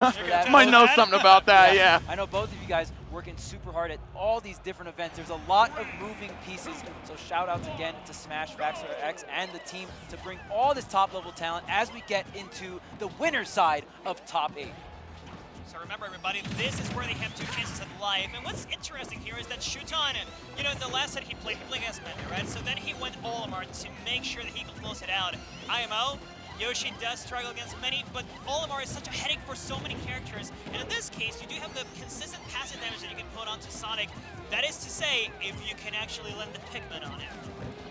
Might know something about that, yeah. I know both of you guys working super hard at all these different events. There's a lot of moving pieces, so shout outs again to Smash, Vaxxer X, and the team to bring all this top-level talent as we get into the winner's side of Top 8. So remember, everybody, this is where they have 2 chances at life. And what's interesting here is that Shuton, you know, in the last set he played against Mender, right? So then he went Olimar to make sure that he could close it out. IMO, Yoshi does struggle against many, but Olimar is such a headache for so many characters. And in this case, you do have the consistent passive damage that you can put onto Sonic. That is to say, if you can actually land the Pikmin on him.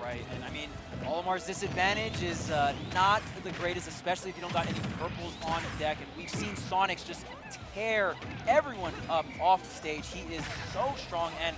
Right, and I mean, Olimar's disadvantage is not the greatest, especially if you don't got any purples on deck. And we've seen Sonix just tear everyone up off the stage. He is so strong, and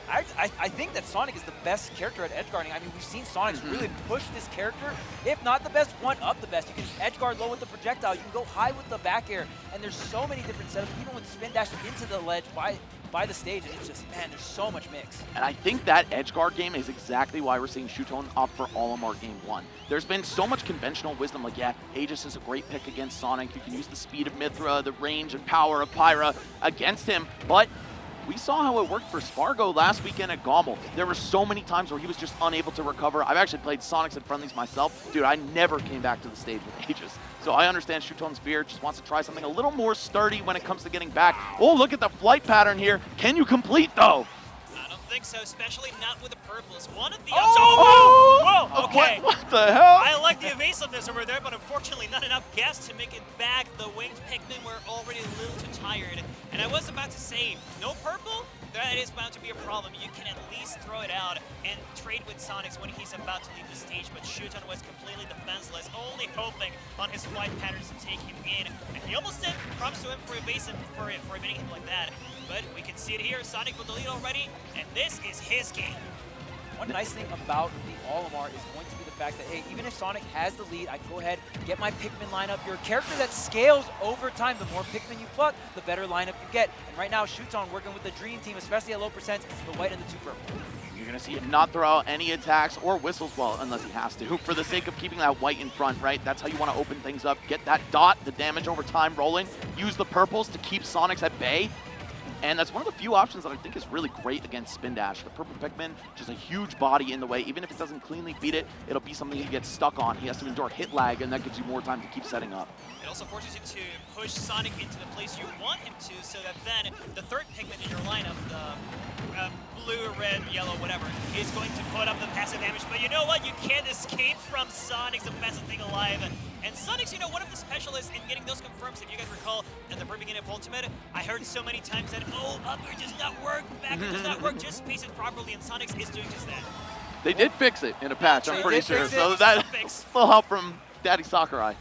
I think that Sonic is the best character at edgeguarding. I mean, we've seen Sonix really push this character, if not the best, one up the best. You can edgeguard low with the projectile, you can go high with the back air, and there's so many different setups, even with spin dash into the ledge by the stage, and it's just, man, there's so much mix. And I think that edgeguard game is exactly why we're seeing Shuton opt for Olimar game 1. There's been so much conventional wisdom, like, yeah, Aegis is a great pick against Sonic. You can use the speed of Mithra, the range and power of Pyra against him, but we saw how it worked for Spargo last weekend at Gommel. There were so many times where he was just unable to recover. I've actually played Sonix and friendlies myself. Dude, I never came back to the stage with Aegis. So I understand Shuton's fear, just wants to try something a little more sturdy when it comes to getting back. Oh, look at the flight pattern here. Can you complete, though? I don't think so, especially not with the purples. One of the Whoa, okay. What the hell? I like the evasiveness over there, but unfortunately not enough gas to make it back. The winged Pikmin were already a little too tired. And I was about to say, no purple? That is bound to be a problem. You can at least throw it out and trade with Sonix when he's about to leave the stage, but Shuton was completely defenseless, only hoping on his flight patterns to take him in. And he almost did. Props to him for evasive, for evading him like that. But we can see it here, Sonic with the lead already, and this is his game. One nice thing about the Olimar is going to be the fact that, hey, even if Sonic has the lead, I can go ahead, get my Pikmin lineup. You're a character that scales over time. The more Pikmin you pluck, the better lineup you get. And right now, Shuton working with the Dream Team, especially at low percent, the white and the 2 purple. You're going to see him not throw out any attacks or whistles, well, unless he has to, for the sake of keeping that white in front, right? That's how you want to open things up. Get that dot, the damage over time rolling. Use the purples to keep Sonix at bay. And that's one of the few options that I think is really great against Spin Dash. The purple Pikmin, just a huge body in the way. Even if it doesn't cleanly beat it, it'll be something he gets stuck on. He has to endure hit lag, and that gives you more time to keep setting up. It also forces you to push Sonic into the place you want him to, so that then the third Pikmin in your lineup, the blue, red, yellow, whatever, is going to put up the passive damage. But you know what? You can't escape from Sonic's the best thing alive. And Sonic's, you know, one of the specialists in getting those confirms, if you guys recall, in the very beginning of Ultimate, I heard so many times that, oh, up air does not work, back air does not work, just space it properly, and Sonix is doing just that. They did fix it in a patch, I'm pretty sure. So that full help from Daddy Sakurai.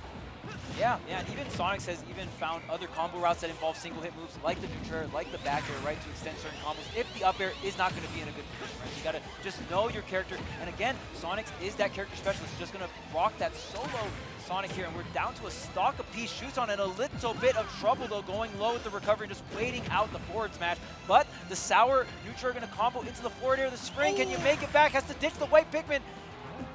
Yeah, and even Sonix has even found other combo routes that involve single hit moves like the neutral, like the back air, right, to extend certain combos if the up air is not going to be in a good position, right? You got to just know your character. And again, Sonix is that character specialist, just going to rock that solo Sonic here, and we're down to a stock apiece. Shuton in a little bit of trouble, though, going low with the recovery and just waiting out the forward smash. But the sour neutral are going to combo into the forward air of the spring. Can you make it back? Has to ditch the white Pikmin.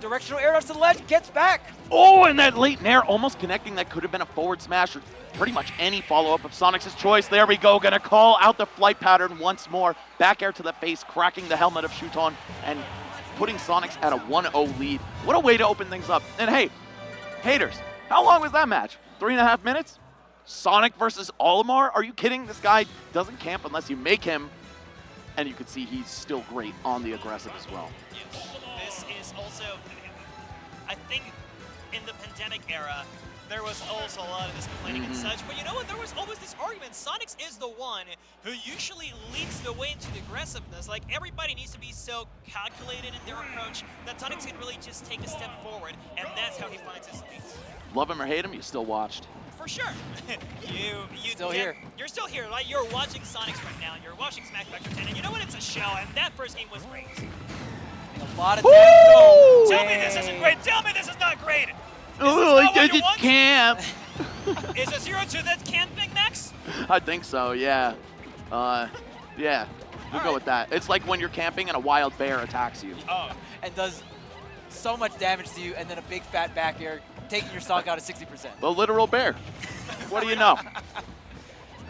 Directional air dodge to the ledge, gets back. Oh, and that late nair almost connecting. That could have been a forward smash or pretty much any follow-up of Sonix's choice. There we go, gonna call out the flight pattern once more. Back air to the face, cracking the helmet of Shuton and putting Sonix at a 1-0 lead. What a way to open things up. And hey, haters, how long was that match? 3.5 minutes? Sonic versus Olimar? Are you kidding? This guy doesn't camp unless you make him. And you can see he's still great on the aggressive as well. This is also, I think in the pandemic era, there was also a lot of this complaining and such, but you know what, there was always this argument. Sonix is the one who usually leads the way into the aggressiveness. Like, everybody needs to be so calculated in their approach that Sonix can really just take a step forward, and that's how he finds his leads. Love him or hate him, you still watched. For sure. you still here. You're still here, right? You're watching Sonix right now, and you're watching Smash Factor 10, and you know what, it's a show, and that first game was great. A lot of damage. No Tell me this isn't great. Tell me this is not great. Oh, I just camp. Is a 0-2 that camping next? I think so, yeah. Yeah, we'll go with that. It's like when you're camping and a wild bear attacks you. Oh. And does so much damage to you, and then a big fat back air, taking your stock out of 60%. The literal bear. What do you know?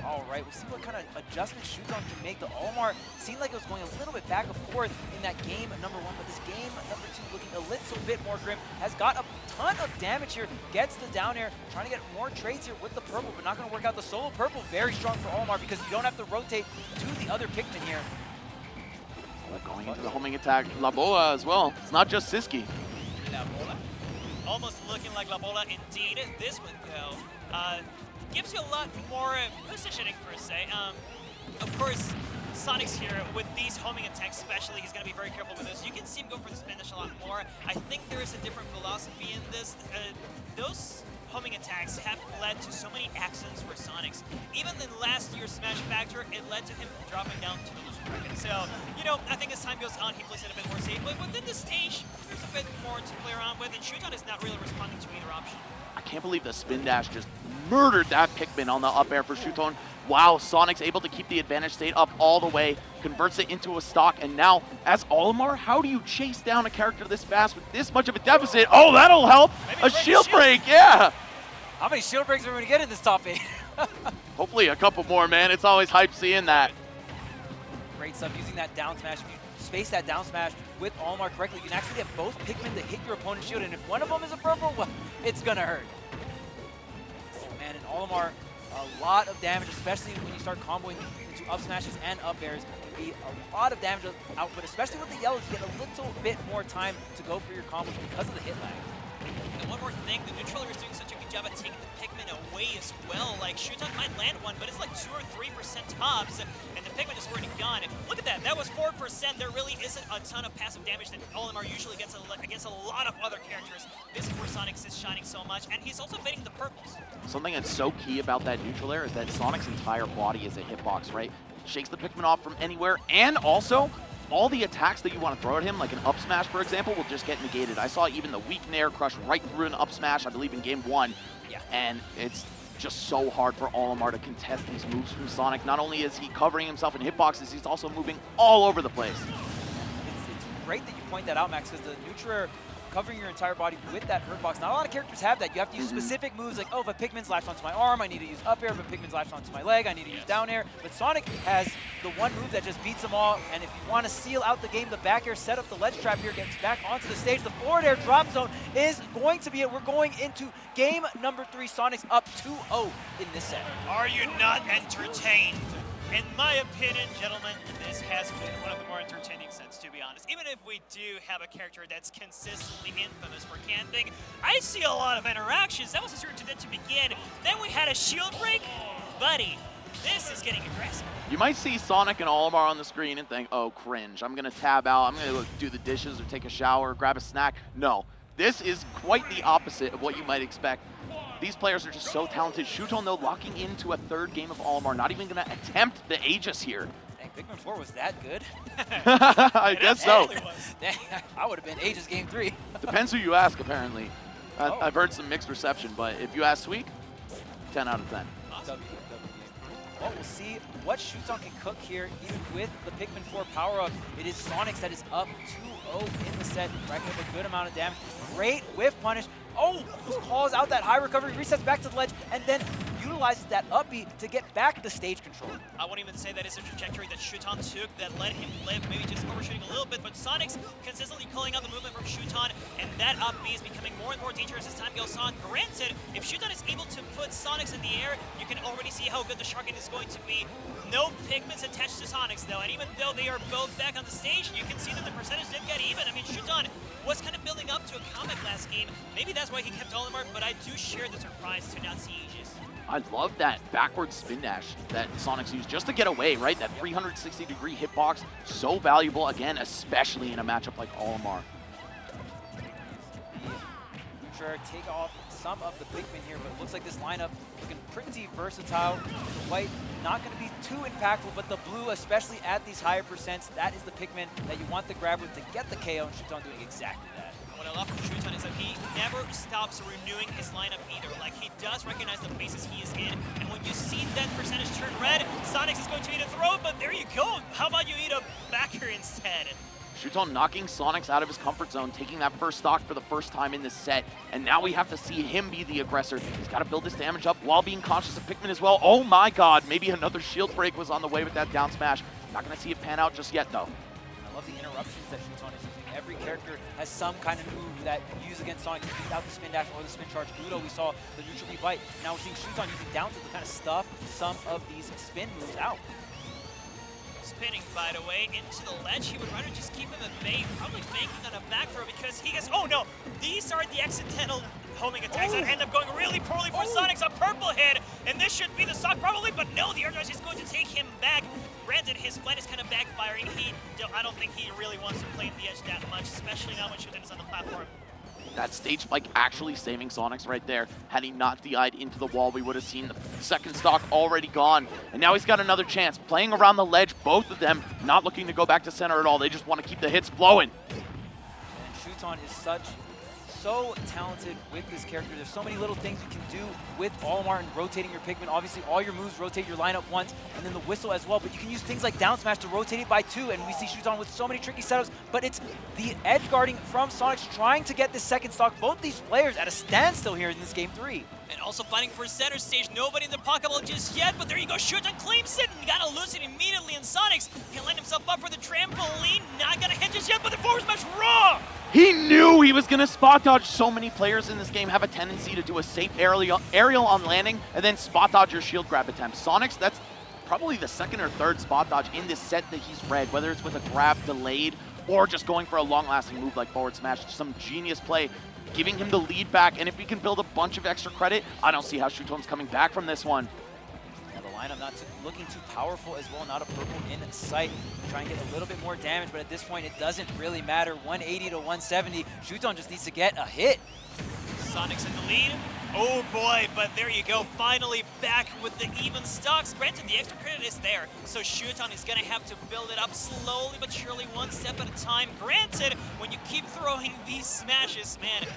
All right, we'll see what kind of adjustments Shuton can make. The Olimar seemed like it was going a little bit back and forth in that game number 1, but this game number 2 looking a little bit more grim. Has got a ton of damage here, gets the down air, trying to get more trades here with the purple, but not going to work out. The solo purple, very strong for Olimar because you don't have to rotate to the other Pikmin here. Going into the homing attack, La Bola as well. It's not just Siski. La Bola. Almost looking like La Bola indeed. This one, though, gives you a lot more positioning, per se. Of course, Sonix here, with these homing attacks especially, he's going to be very careful with this. You can see him go for the spin dash a lot more. I think there is a different philosophy in this. Those homing attacks have led to so many accidents for Sonix. Even in last year's Smash Factor, it led to him dropping down to the loser bracket. So, you know, I think as time goes on, he plays it a bit more safe. But within this stage, there's a bit more to play around with, and Shuton is not really responding to either option. I can't believe the spin dash just murdered that Pikmin on the up air for Shuton. Wow, Sonic's able to keep the advantage state up all the way, converts it into a stock, and now, as Olimar, how do you chase down a character this fast with this much of a deficit? Oh, that'll help! Maybe A shield break, yeah! How many shield breaks are we going to get in this top 8? Hopefully a couple more, man. It's always hype seeing that. Great stuff using that down smash. If you space that down smash with Olimar correctly, you can actually get both Pikmin to hit your opponent's shield, and if one of them is a purple, well, it's going to hurt. Oh man, and Olimar, a lot of damage, especially when you start comboing into up smashes and up airs. It can be a lot of damage output, especially with the yellows. You get a little bit more time to go for your combos because of the hit lag. And one more thing, the neutraler is doing such a good job at taking the Pikmin away as well. Like, Shuton might land one, but it's like 2 or 3% tops, and the Pikmin is already gone. Look at that, that was 4%. There really isn't a ton of passive damage that Olimar usually gets against a lot of other characters. This is where Sonix is shining so much, and he's also fading the purples. Something that's so key about that neutral air is that Sonic's entire body is a hitbox, right? Shakes the Pikmin off from anywhere, and also, all the attacks that you want to throw at him, like an up smash, for example, will just get negated. I saw even the weak Nair crush right through an up smash, I believe, in game 1. Yeah. And it's just so hard for Olimar to contest these moves from Sonic. Not only is he covering himself in hitboxes, he's also moving all over the place. It's great that you point that out, Max, because the neutral covering your entire body with that hurt box. Not a lot of characters have that. You have to use specific moves like, oh, if a Pikmin's latched onto my arm, I need to use up air. If a Pikmin's latched onto my leg, I need to use down air. But Sonic has the one move that just beats them all. And if you want to seal out the game, the back air, set up the ledge trap here, gets back onto the stage. The forward air drop zone is going to be it. We're going into game number 3. Sonic's up 2-0 in this set. Are you not entertained? In my opinion, gentlemen, this has been one of the more entertaining sets, to be honest. Even if we do have a character that's consistently infamous for camping, I see a lot of interactions. That was a certain to begin. Then we had a shield break. Buddy, this is getting aggressive. You might see Sonic and Olimar on the screen and think, oh, cringe. I'm going to tab out. I'm going to go do the dishes or take a shower, grab a snack. No, this is quite the opposite of what you might expect. These players are just so talented. Shuton, though, locking into a 3rd game of Olimar, not even going to attempt the Aegis here. Dang, Pikmin 4 was that good? I guess so. Dang, I would have been Aegis game 3. Depends who you ask, apparently. Oh. I've heard some mixed reception, but if you ask Sweek, 10 out of 10. W. Well, we'll see what Shuton can cook here, even with the Pikmin 4 power-up. It is Sonix that is up 2-0 in the set, racking up a good amount of damage. Great whiff punish. Oh, calls out that high recovery, resets back to the ledge, and then utilizes that up B to get back the stage control. I won't even say that is a trajectory that Shuton took that let him live, maybe just overshooting a little bit, but Sonix consistently calling out the movement from Shuton, and that up B is becoming more and more dangerous as time goes on. Granted, if Shuton is able to put Sonix in the air, you can already see how good the Sharkin is going to be. No Pikmins attached to Sonix, though, and even though they are both back on the stage, you can see that the percentage didn't get even. I mean, Shuton was kind of building up to a comeback last game. Maybe that's why he kept Olimar, but I do share the surprise to not see Aegis. I love that backward spin dash that Sonix used just to get away, right? That 360-degree hitbox, so valuable, again, especially in a matchup like Olimar. Sure, take off some of the Pikmin here, but it looks like this lineup looking pretty versatile. The white not going to be too impactful, but the blue, especially at these higher percents, that is the Pikmin that you want the grab with to get the KO, and Shuton doing exactly that. What I love from Shuton is that he never stops renewing his lineup either. Like, he does recognize the phases he is in, and when you see that percentage turn red, Sonix is going to eat a throw, but there you go. How about you eat a backer instead? Shuton knocking Sonix out of his comfort zone, taking that first stock for the first time in this set, and now we have to see him be the aggressor. He's got to build this damage up while being cautious of Pikmin as well. Oh my god, maybe another shield break was on the way with that down smash. Not going to see it pan out just yet, though. I love the interruptions that Shuton is using. Every character has some kind of move that you use against Sonic. You beat out the spin dash or the spin charge. Budo, we saw the neutral B bite. Now we're seeing Shuton using down to kind of stuff some of these spin moves out. Spinning, by the way, into the ledge. He would rather just keep him at bay, probably banking on a back throw because he gets, oh no, these are the accidental homing attacks that end up going really poorly for Sonix. A purple hit, and this should be the stock probably, but no, the air dodge is going to take him back. Granted, his flight is kind of backfiring. I don't think he really wants to play in the edge that much, especially now when Shuton is on the platform. That stage spike actually saving Sonix right there. Had he not DI'd into the wall, we would have seen the second stock already gone. And now he's got another chance. Playing around the ledge, both of them not looking to go back to center at all. They just want to keep the hits flowing. And Shuton is so talented with this character. There's so many little things you can do with Olimar and rotating your Pikmin. Obviously, all your moves rotate your lineup once, and then the whistle as well. But you can use things like down smash to rotate it by 2, and we see Shuton with so many tricky setups. But it's the edge guarding from Sonix trying to get this second stock. Both these players at a standstill here in this game 3. And also fighting for center stage. Nobody in the Pokeball just yet, but there you go. Shuton claims it and gotta lose it immediately. And Sonix can line himself up for the trampoline. Not gonna hit just yet, but the forward smash raw. He knew he was going to spot dodge. So many players in this game have a tendency to do a safe aerial on landing and then spot dodge your shield grab attempt. Sonix, that's probably the second or third spot dodge in this set that he's read, whether it's with a grab delayed or just going for a long-lasting move like forward smash. Some genius play, giving him the lead back, and if he can build a bunch of extra credit, I don't see how Shuton's coming back from this one. Now the lineup not looking too powerful as well, not a purple in sight. Try and get a little bit more damage, but at this point it doesn't really matter. 180 to 170, Shuton just needs to get a hit. Sonix in the lead. Oh boy, but there you go. Finally back with the even stocks. Granted, the extra credit is there, so Shuton is gonna have to build it up slowly but surely, one step at a time. Granted, when you keep throwing these smashes, man,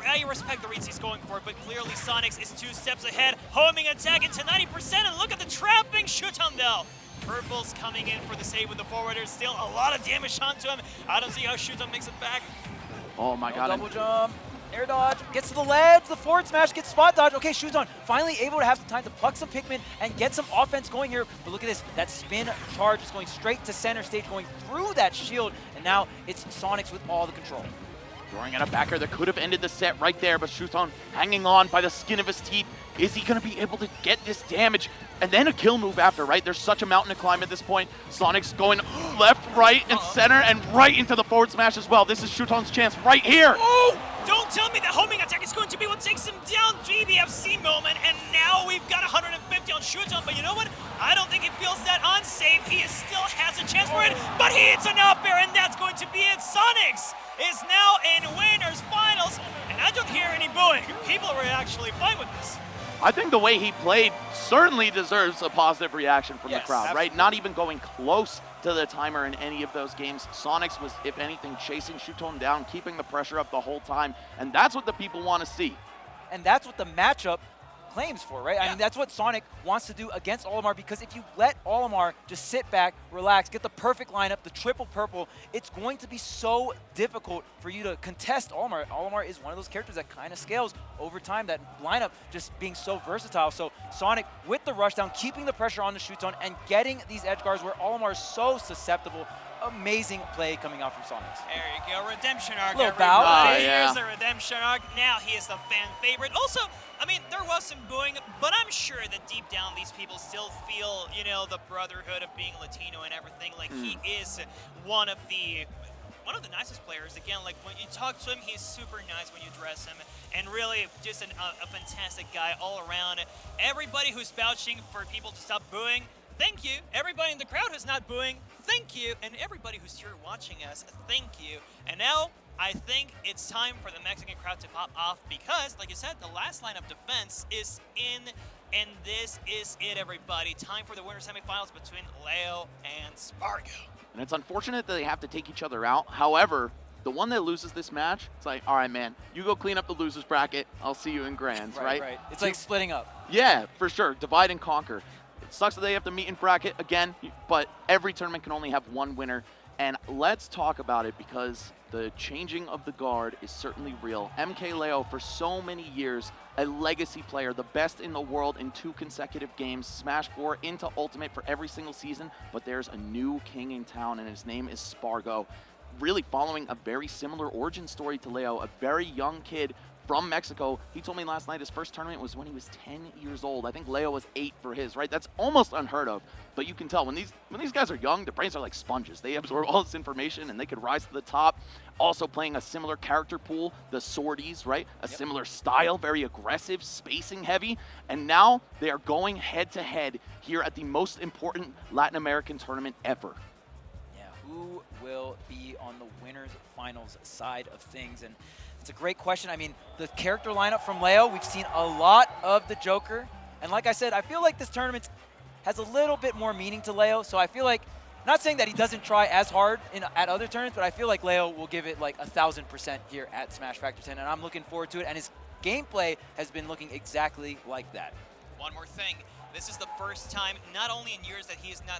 I respect the reads he's going for, but clearly Sonix is 2 steps ahead. Homing attack into 90%, and look at the trapping Shuton though. Purple's coming in for the save with the forwarder. Still a lot of damage onto him. I don't see how Shuton makes it back. Oh my god. Double jump, air dodge, gets to the ledge, the forward smash, gets spot dodge. Okay, Shuton finally able to have some time to pluck some Pikmin and get some offense going here. But look at this, that spin charge is going straight to center stage, going through that shield, and now it's Sonix with all the control. Throwing at a backer that could have ended the set right there, but Shuton hanging on by the skin of his teeth. Is he going to be able to get this damage? And then a kill move after, right? There's such a mountain to climb at this point. Sonix going left, right, and center, and right into the forward smash as well. This is Shuton's chance right here. Oh! Don't tell me the homing attack is going to be what takes him down. GBFC moment, and now we've got 150 on Shuton, but you know what? I don't think he feels that unsafe. He still has a chance for it, but he hits an up air, and that's going to be it. Sonix is now in winners finals, and I don't hear any booing. People were actually fine with this. I think the way he played certainly deserves a positive reaction from the crowd, absolutely. right? Not even going close to the timer in any of those games. Sonix was, if anything, chasing Shuton down, keeping the pressure up the whole time, and that's what the people want to see. And that's what the matchup claims for, right? I mean, that's what Sonic wants to do against Olimar, because if you let Olimar just sit back, relax, get the perfect lineup, the triple purple, it's going to be so difficult for you to contest Olimar. Olimar is one of those characters that kind of scales over time, that lineup just being so versatile. So Sonic with the rushdown, keeping the pressure on the Shuton and getting these edge guards where Olimar is so susceptible. Amazing play coming out from Sonix. There you go, redemption arc, Little everybody. bow. Here's the redemption arc. Now he is the fan favorite. Also, I mean, there was some booing, but I'm sure that deep down these people still feel, you know, the brotherhood of being Latino and everything. Like, he is one of the nicest players. Again, like, when you talk to him, he's super nice when you dress him, and really just a fantastic guy all around. Everybody who's vouching for people to stop booing, thank you. Everybody in the crowd who's not booing, thank you. And everybody who's here watching us, thank you. And now, I think it's time for the Mexican crowd to pop off because, like you said, the last line of defense is in, and this is it, everybody. Time for the winter semifinals between Leo and Spargo. And it's unfortunate that they have to take each other out. However, the one that loses this match, it's like, all right, man, you go clean up the losers bracket. I'll see you in grands, right? Right. It's like splitting up. Yeah, for sure. Divide and conquer. It sucks that they have to meet in bracket again, but every tournament can only have one winner. And let's talk about it because the changing of the guard is certainly real. MK Leo, for so many years, a legacy player, the best in the world in 2 consecutive games, Smash 4 into Ultimate for every single season, but there's a new king in town, and his name is Spargo. Really following a very similar origin story to Leo, a very young kid from Mexico. He told me last night his first tournament was when he was 10 years old. I think Leo was 8 for his, right? That's almost unheard of, but you can tell when these guys are young, their brains are like sponges. They absorb all this information and they could rise to the top. Also playing a similar character pool, the Swordies, right? A similar style, very aggressive, spacing heavy, and now they are going head to head here at the most important Latin American tournament ever. Yeah, who will be on the winners finals side of things? And it's a great question. I mean, the character lineup from Leo, we've seen a lot of the Joker. And like I said, I feel like this tournament has a little bit more meaning to Leo. So I feel like, not saying that he doesn't try as hard at other tournaments, but I feel like Leo will give it like 1,000% here at Smash Factor 10. And I'm looking forward to it. And his gameplay has been looking exactly like that. One more thing. This is the first time, not only in years that he has not